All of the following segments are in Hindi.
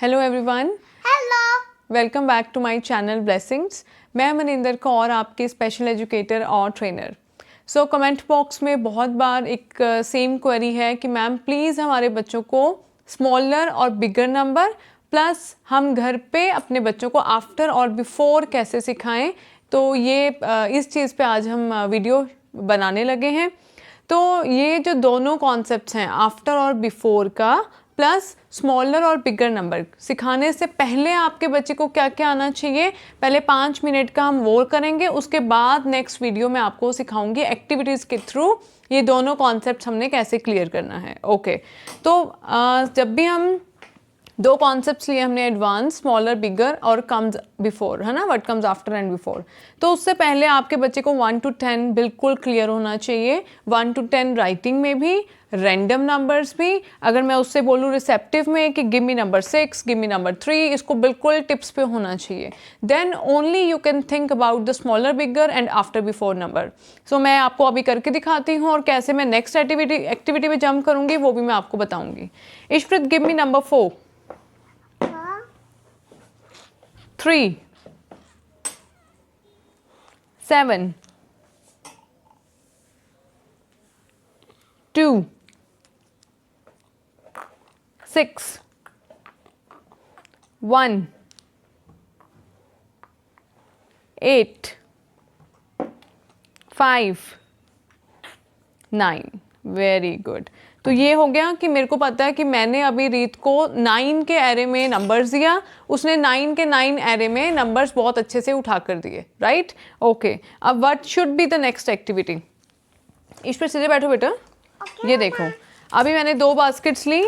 Hello everyone, hello, welcome back to my channel blessings. मैं मनिंदर कौर, आपकी स्पेशल एजुकेटर और ट्रेनर। सो कमेंट बॉक्स में बहुत बार एक सेम क्वेरी है कि मैम प्लीज़ हमारे बच्चों को स्मॉलर और बिगर नंबर प्लस हम घर पे अपने बच्चों को आफ्टर और बिफोर कैसे सिखाएं। तो ये इस चीज़ पे आज हम वीडियो बनाने लगे हैं। तो ये जो दोनों कॉन्सेप्ट्स हैं आफ्टर और बिफोर का प्लस स्मॉलर और बिगर नंबर, सिखाने से पहले आपके बच्चे को क्या क्या आना चाहिए, पहले 5 मिनट का हम वो करेंगे। उसके बाद नेक्स्ट वीडियो में आपको सिखाऊंगी एक्टिविटीज़ के थ्रू ये दोनों कॉन्सेप्ट्स हमने कैसे क्लियर करना है। ओके, तो जब भी हम दो कॉन्सेप्ट्स लिए हमने, एडवांस, स्मॉलर, बिगर और कम्स बिफोर, है ना, what comes after and before. तो उससे पहले आपके बच्चे को 1 to 10 बिल्कुल क्लियर होना चाहिए। 1 to 10 राइटिंग में भी, रैंडम नंबर्स भी। अगर मैं उससे बोलूँ रिसेप्टिव में कि give me number 6, give me number 3, इसको बिल्कुल टिप्स पे होना चाहिए। Then only you can think about the smaller, bigger and after before number. So मैं आपको अभी करके दिखाती हूँ और कैसे मैं नेक्स्ट एक्टिविटी में जंप करूँगी वो भी मैं आपको बताऊँगी। Ishpreet, give me number 4, 3, 7, 2, 6, 1, 8, 5, 9। Very good. तो ये हो गया कि मेरे को पता है कि मैंने अभी रीत को 9 के एरे में नंबर्स दिया, उसने 9 के 9 एरे में नंबर्स बहुत अच्छे से उठा कर दिए, राइट। ओके, अब what should be the next activity. इस पर सीधे बैठो बेटा। ये देखो, अभी मैंने 2 बास्केट्स ली।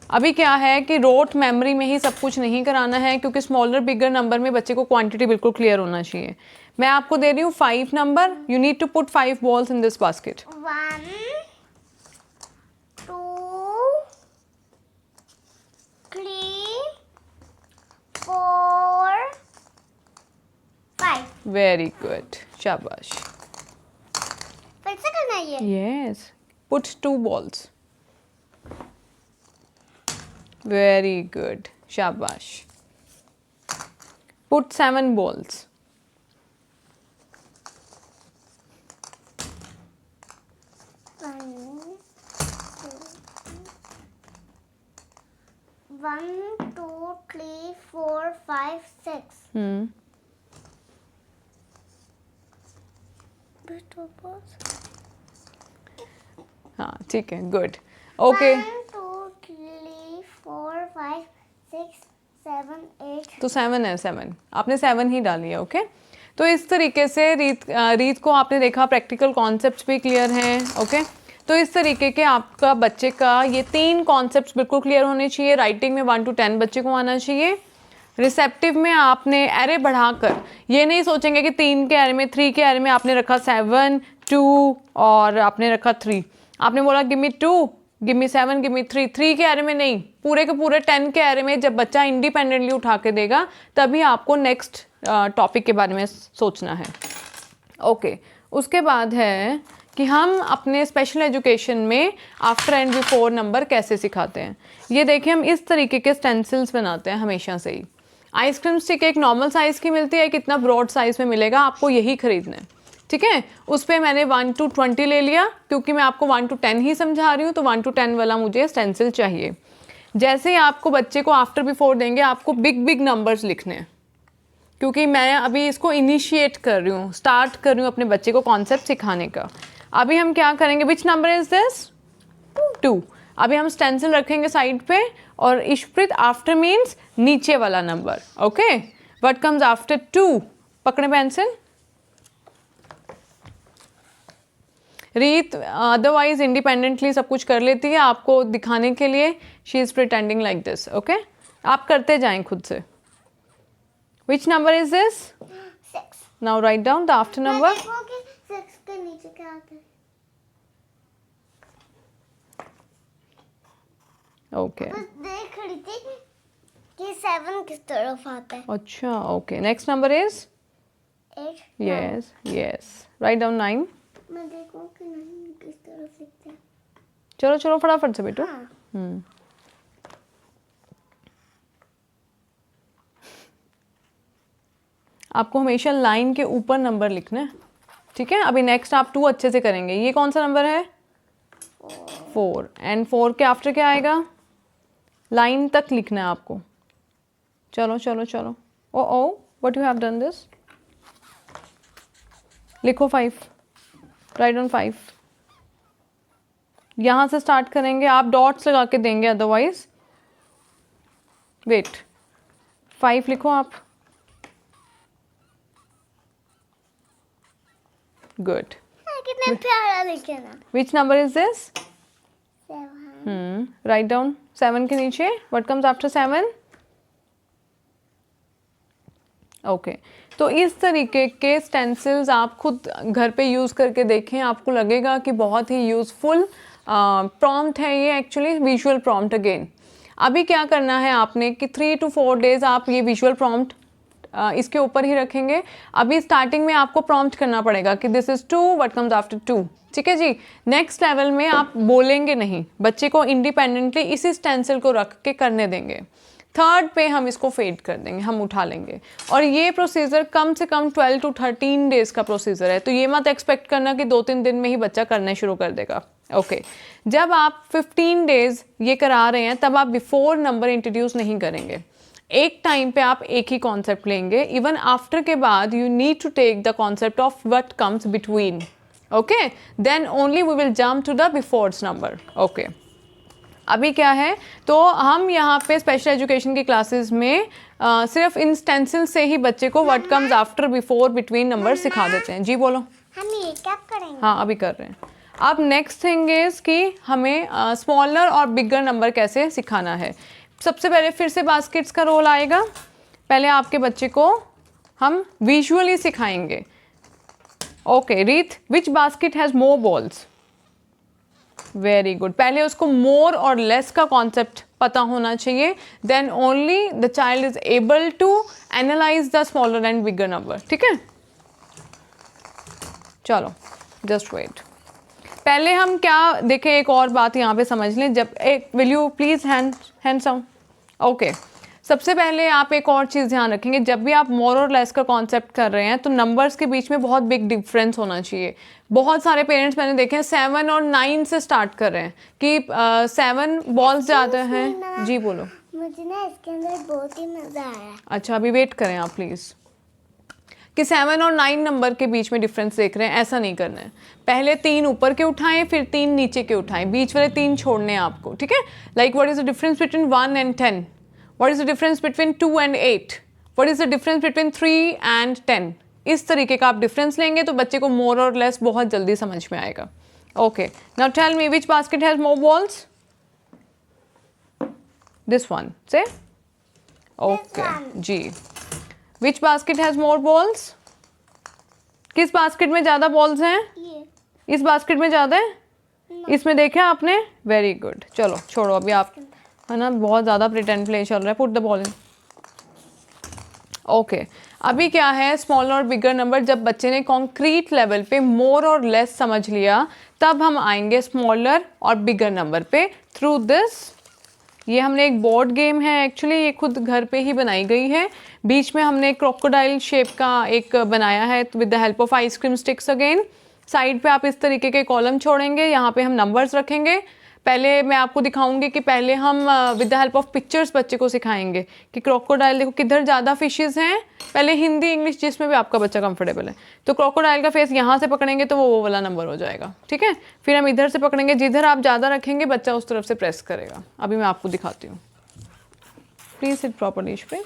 अभी क्या है कि रोट मेमोरी में ही सब कुछ नहीं कराना है, क्योंकि स्मॉलर बिगर नंबर में बच्चे को क्वांटिटी बिल्कुल क्लियर होना चाहिए। मैं आपको दे रही हूँ 5 number. You need to put 5 balls in this basket. 1, 2, 3, 4, 5। Very good, शाबाश। फिर से करना है ये? Yes. Put 2 balls. Very good. Shabash. Put 7 balls. 1, 2, 3, 4, 5, 6। हाँ ठीक है, गुड। ओके, 1, 2, 3, 4, 5, 6, 7, 8। तो 7 है, 7 आपने 7 ही डाली है। ओके, तो इस तरीके से रीत को आपने देखा, प्रैक्टिकल कॉन्सेप्ट्स भी क्लियर हैं। ओके, तो इस तरीके के आपका बच्चे का ये 3 कॉन्सेप्ट्स बिल्कुल क्लियर होने चाहिए। राइटिंग में 1 to 10 बच्चे को आना चाहिए। रिसेप्टिव में आपने एरे बढ़ाकर, ये नहीं सोचेंगे कि 3 के एरे में, 3 के एरे में आपने रखा 7, 2 और आपने रखा 3। आपने बोला give me 2, give me 7, give me 3। 3 के एरे में नहीं, पूरे के पूरे 10 के एरे में जब बच्चा इंडिपेंडेंटली उठा के देगा तभी आपको नेक्स्ट टॉपिक के बारे में सोचना है। ओके, उसके बाद है कि हम अपने स्पेशल एजुकेशन में आफ्टर एंड बिफोर नंबर कैसे सिखाते हैं। ये देखिए, हम इस तरीके के स्टेंसिल्स बनाते हैं हमेशा से ही। आइसक्रीम स्टिक एक नॉर्मल साइज़ की मिलती है, कितना ब्रॉड साइज़ में मिलेगा, आपको यही खरीदना है, ठीक है। उस पर मैंने 1 to 20 ले लिया, क्योंकि मैं आपको 1 to 10 ही समझा रही हूँ, तो 1 to 10 वाला मुझे स्टेंसिल चाहिए। जैसे ही आपको बच्चे को आफ्टर बिफोर देंगे, आपको बिग बिग नंबर्स लिखने हैं, क्योंकि मैं अभी इसको इनिशिएट कर रही हूँ, स्टार्ट कर रही हूँ अपने बच्चे को कॉन्सेप्ट सिखाने का। अभी हम क्या करेंगे, विच नंबर इज दिस, 2। अभी हम स्टेंसिल रखेंगे साइड पे, और इशप्रीत आफ्टर मीन्स नीचे वाला number. Okay, what comes after 2, पकड़े पेंसिल। रीत अदरवाइज इंडिपेंडेंटली सब कुछ कर लेती है, आपको दिखाने के लिए she is pretending like this. Okay, आप करते जाएं खुद से। विच number is this, 6। Now write down the after number. 6 के नीचे क्या आता है? ओके, बस देख रही थी कि 7 किस तरफ आता है। अच्छा, okay, next number is 8। Yes yes, write down 9। मैं देखूं कि नहीं किस तरफ लिखते हैं। चलो चलो फटाफट से बेटो। हाँ। आपको हमेशा लाइन के ऊपर नंबर लिखना है, ठीक है। अभी नेक्स्ट आप 2 अच्छे से करेंगे। ये कौन सा नंबर है? 4, एंड 4 के आफ्टर क्या आएगा? लाइन तक लिखना है आपको। चलो चलो चलो। Oh oh what you have done this. लिखो 5, राइट ऑन 5। यहाँ से स्टार्ट करेंगे, आप डॉट्स लगा के देंगे, अदरवाइज वेट। 5 लिखो आप। गुड। कितना प्यारा लिखे ना। विच number is this? 7. Write down 7 के नीचे व्हाट कम्स आफ्टर 7? ओके। तो इस तरीके के स्टेंसिल्स आप खुद घर पे यूज़ करके देखें, आपको लगेगा कि बहुत ही यूज़फुल प्रॉम्प्ट है ये, एक्चुअली विजुअल प्रॉम्प्ट। अगेन अभी क्या करना है आपने कि 3 to 4 डेज आप ये विजुअल प्रॉम्प्ट इसके ऊपर ही रखेंगे। अभी स्टार्टिंग में आपको प्रॉम्प्ट करना पड़ेगा कि this is 2, what comes after 2, ठीक है जी। नेक्स्ट लेवल में आप बोलेंगे नहीं, बच्चे को इंडिपेंडेंटली इसी स्टेंसिल को रख के करने देंगे। 3rd पे हम इसको फेड कर देंगे, हम उठा लेंगे। और ये प्रोसीजर कम से कम 12 to 13 डेज़ का प्रोसीजर है, तो ये मत एक्सपेक्ट करना कि 2-3 दिन में ही बच्चा करना शुरू कर देगा। ओके जब आप 15 डेज़ ये करा रहे हैं तब आप बिफोर नंबर इंट्रोड्यूस नहीं करेंगे। एक टाइम पे आप एक ही कॉन्सेप्ट लेंगे। इवन आफ्टर के बाद you need to take the concept of what comes between, okay, then only we will jump to the befores number. Okay अभी क्या है, तो हम यहाँ पे स्पेशल एजुकेशन की क्लासेस में सिर्फ इन स्टेंसिल से ही बच्चे को what comes after, before, between number सिखा देते हैं। जी बोलो। हम ये क्या करेंगे? हाँ अभी कर रहे हैं। अब नेक्स्ट थिंग इज कि हमें स्मॉलर और बिगर नंबर कैसे सिखाना है। सबसे पहले फिर से बास्केट्स का रोल आएगा। पहले आपके बच्चे को हम विजुअली सिखाएंगे। Okay Reet, which basket has more balls? Very good. पहले उसको मोर और लेस का कॉन्सेप्ट पता होना चाहिए, then only the child is able to analyse the smaller and bigger number, ठीक है। चलो जस्ट वेट। पहले हम क्या देखें, एक और बात यहाँ पे समझ लें। जब एक will you please hands down. Okay सबसे पहले आप एक और चीज़ ध्यान रखेंगे, जब भी आप मोर और लेस का कॉन्सेप्ट कर रहे हैं तो नंबर्स के बीच में बहुत बिग डिफरेंस होना चाहिए। बहुत सारे पेरेंट्स मैंने देखे हैं 7 और 9 से स्टार्ट कर रहे हैं कि 7 बॉल्स ज़्यादा हैं। जी बोलो। मुझे ना इसके अंदर बहुत ही मज़ा आया। अच्छा अभी वेट करें आप प्लीज़, कि 7 और 9 नंबर के बीच में डिफरेंस देख रहे हैं, ऐसा नहीं करना है। पहले 3 ऊपर के उठाएं, फिर 3 नीचे के उठाएं, बीच वाले 3 छोड़ने हैं आपको, ठीक है। Like what is the difference between 1 and 10, what is the difference between 2 and 8, what is the difference between 3 and 10। इस तरीके का आप डिफरेंस लेंगे तो बच्चे को मोर और लेस बहुत जल्दी समझ में आएगा। Okay now tell me which basket has more balls? This one से। Okay ji. Which basket has more balls? किस बास्केट में ज़्यादा बॉल्स हैं? ये इस बास्केट में ज़्यादा है? इसमें देखा आपने? Very good. चलो छोड़ो अभी, आप है ना बहुत ज़्यादा प्रिटेंड प्ले चल रहा है। Put the ball in. Okay अभी क्या है, स्मॉलर और बिगर नंबर जब बच्चे ने कॉन्क्रीट लेवल पे मोर और लेस समझ लिया, तब हम आएंगे स्मॉलर और बिगर नंबर पे थ्रू दिस। ये हमने एक बोर्ड गेम है, एक्चुअली ये खुद घर पे ही बनाई गई है। बीच में हमने क्रोकोडाइल शेप का एक बनाया है with the help of ice cream sticks. Again side पे आप इस तरीके के कॉलम छोड़ेंगे, यहाँ पे हम नंबर्स रखेंगे। पहले मैं आपको दिखाऊंगी कि पहले हम with the help of pictures बच्चे को सिखाएंगे कि क्रोकोडाइल देखो किधर ज़्यादा फिशेस हैं। पहले हिंदी इंग्लिश जिसमें भी आपका बच्चा कंफर्टेबल है। तो क्रोकोडाइल का फेस यहाँ से पकड़ेंगे तो वो वाला नंबर हो जाएगा, ठीक है। फिर हम इधर से पकड़ेंगे, जिधर आप ज़्यादा रखेंगे बच्चा उस तरफ से प्रेस करेगा। अभी मैं आपको दिखाती हूँ। Please sit properly straight.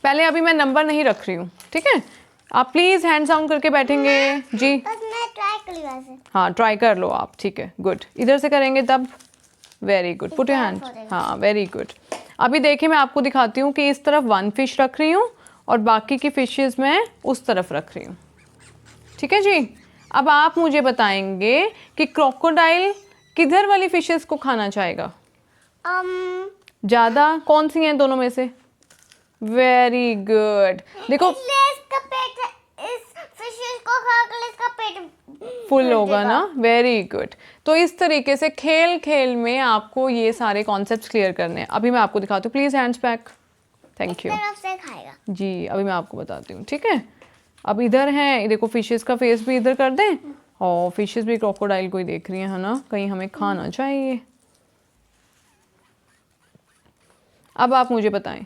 पहले अभी मैं नंबर नहीं रख रही हूँ, ठीक है। आप प्लीज़ हैंड साउंड करके बैठेंगे जी। बस मैं ट्राई करी वैसे। हाँ ट्राई कर लो आप, ठीक है गुड। इधर से करेंगे तब। Very good, put your hand. हाँ वेरी गुड। अभी देखिए मैं आपको दिखाती हूँ कि इस तरफ 1 फिश रख रही हूँ और बाकी की फिशेस मैं उस तरफ रख रही हूँ, ठीक है जी। अब आप मुझे बताएंगे कि क्रोकोडाइल किधर वाली फिशेस को खाना चाहेगा? ज़्यादा कौन सी हैं दोनों में से? Very good. देखो इसका पेट इस फिश को खाकर इसका पेट फुल होगा ना। Very good. तो इस तरीके से खेल खेल में आपको ये सारे कॉन्सेप्ट्स क्लियर करने हैं। अभी मैं आपको दिखाती हूँ। Please hands back. Thank you तरफ से खाएगा। जी। अभी मैं आपको बताती हूँ, ठीक है। अब इधर है, देखो फिशेस का फेस भी इधर कर दें, और फिशेस भी क्रोकोडाइल को ही देख रही हैं, है ना, कहीं हमें खा ना चाहिए। अब आप मुझे बताएं,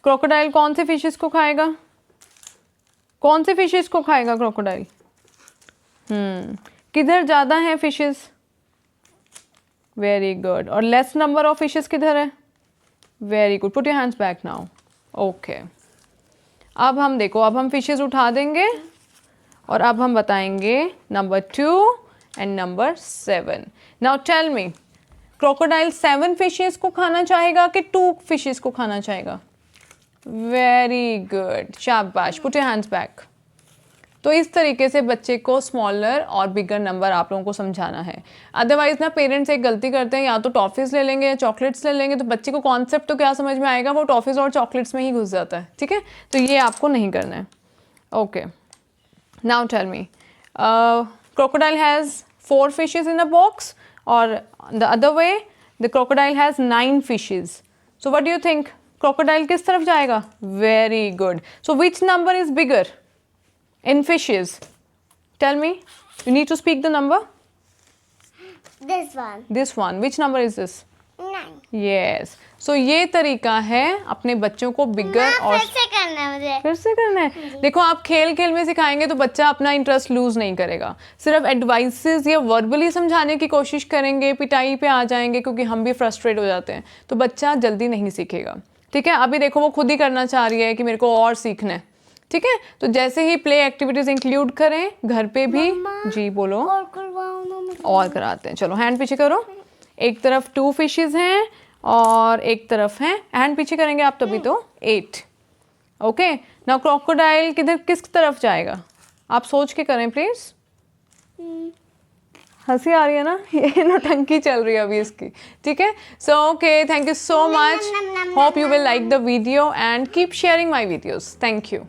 क्रोकोडाइल कौन से फिशेस को खाएगा? कौन से फिशेस को खाएगा क्रोकोडाइल? किधर ज़्यादा है फिशेस? Very good. और लेस नंबर ऑफ फिशेस किधर है? Very good. Put your hands back now. Okay, अब हम देखो, अब हम फिशेस उठा देंगे और अब हम बताएंगे number 2 and number 7। Now tell me, crocodile 7 fishes को खाना चाहेगा कि 2 फिशेस को खाना चाहेगा? वेरी गुड, शाबाश। Put your hands back. तो इस तरीके से बच्चे को स्मॉलर और बिगर नंबर आप लोगों को समझाना है। अदरवाइज ना पेरेंट्स एक गलती करते हैं, या तो टॉफ़ीज़ ले लेंगे या चॉकलेट्स ले लेंगे, तो बच्चे को कॉन्सेप्ट तो क्या समझ में आएगा, वो टॉफ़ीज़ और चॉकलेट्स में ही घुस जाता है, ठीक है। तो ये आपको नहीं करना है। Okay, now tell me, crocodile has 4 fishes in a box और the other way the crocodile has 9 fishes. So what do you think, crocodile किस तरफ जाएगा? Very good. So which number is bigger in fishes? Tell me, you need to speak the number. This one. This one, which number is this? 9. Yes. So ये तरीका है अपने बच्चों को बिगर और फिर से करना है मुझे। फिर से करना है। देखो, आप खेल खेल में सिखाएंगे तो बच्चा अपना इंटरेस्ट लूज नहीं करेगा। सिर्फ एडवाइसेस या वर्बली समझाने की कोशिश करेंगे, पिटाई पे आ जाएंगे, क्योंकि हम भी फ्रस्ट्रेट हो जाते हैं, तो बच्चा जल्दी नहीं सीखेगा, ठीक है। अभी देखो, वो खुद ही करना चाह रही है कि मेरे को और सीखना है, ठीक है। तो जैसे ही प्ले एक्टिविटीज इंक्लूड करें घर पे भी। जी बोलो। और करवाओ ना मुझे। और कराते हैं, चलो हैंड पीछे करो। एक तरफ 2 फिशेज हैं और एक तरफ हैं, हैंड पीछे करेंगे आप तभी तो 8। ओके, नाउ क्रोकोडाइल किधर, किस तरफ जाएगा? आप सोच के करें प्लीज। हंसी आ रही है ना, ये नौटंकी चल रही है अभी इसकी, ठीक है। So okay, thank you so much, hope you will like the video and keep sharing my videos. Thank you.